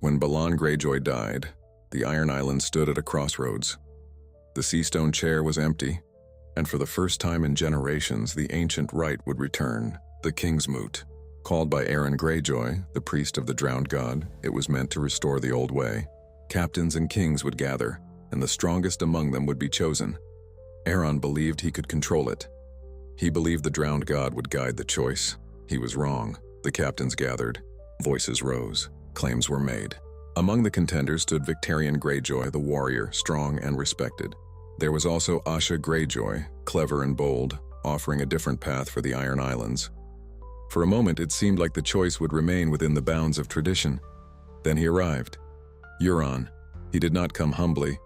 When Euron Greyjoy died, the Iron Island stood at a crossroads. The Seastone chair was empty, and for the first time in generations, the ancient rite would return, the Kingsmoot. Called by Euron Greyjoy, the priest of the drowned god, it was meant to restore the old way. Captains and kings would gather, and the strongest among them would be chosen. Euron believed he could control it. He believed the drowned god would guide the choice. He was wrong. The captains gathered. Voices rose. Claims were made. Among the contenders stood Victarion Greyjoy, the warrior, strong and respected. There was also Asha Greyjoy, clever and bold, offering a different path for the Iron Islands. For a moment, it seemed like the choice would remain within the bounds of tradition. Then he arrived. Euron. He did not come humbly.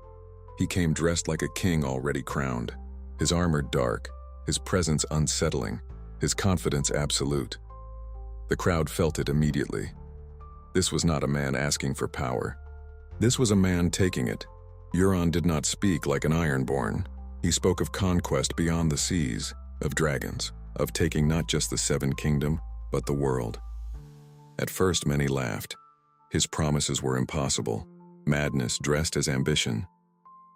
He came dressed like a king already crowned. His armor dark, his presence unsettling, his confidence absolute. The crowd felt it immediately. This was not a man asking for power. This was a man taking it. Euron did not speak like an Ironborn. He spoke of conquest beyond the seas, of dragons, of taking not just the Seven Kingdom, but the world. At first, many laughed. His promises were impossible, madness dressed as ambition.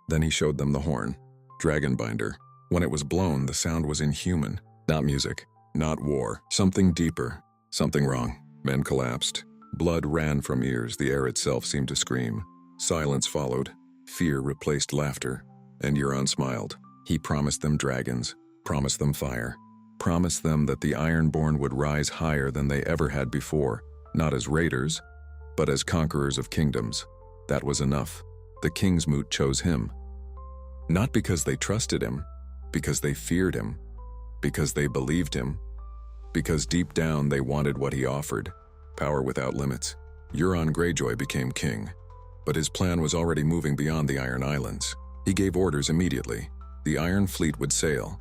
Then he showed them the horn, Dragonbinder. When it was blown, the sound was inhuman. Not music, not war, something deeper, something wrong. Men collapsed. Blood ran from ears, the air itself seemed to scream. Silence followed. Fear replaced laughter. And Euron smiled. He promised them dragons, promised them fire, promised them that the Ironborn would rise higher than they ever had before, not as raiders, but as conquerors of kingdoms. That was enough. The Kingsmoot chose him. Not because they trusted him, because they feared him, because they believed him, because deep down they wanted what he offered, power without limits. Euron Greyjoy became king, but his plan was already moving beyond the Iron Islands. He gave orders immediately. The Iron Fleet would sail,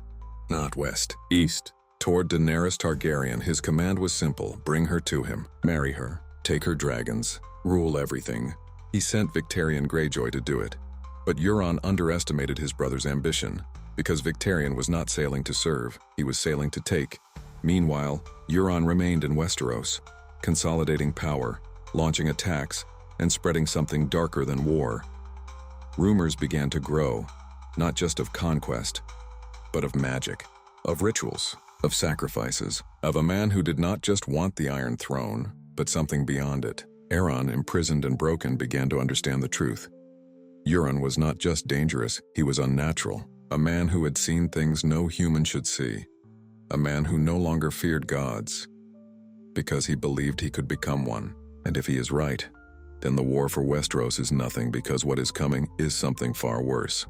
not west, east, toward Daenerys Targaryen. His command was simple: bring her to him, marry her, take her dragons, rule everything. He sent Victarion Greyjoy to do it. But Euron underestimated his brother's ambition, because Victarion was not sailing to serve, he was sailing to take. Meanwhile, Euron remained in Westeros, consolidating power, launching attacks, and spreading something darker than war. Rumors began to grow, not just of conquest, but of magic, of rituals, of sacrifices, of a man who did not just want the Iron Throne, but something beyond it. Euron, imprisoned and broken, began to understand the truth. Euron was not just dangerous, he was unnatural, a man who had seen things no human should see, a man who no longer feared gods, because he believed he could become one. And if he is right, then the war for Westeros is nothing, because what is coming is something far worse.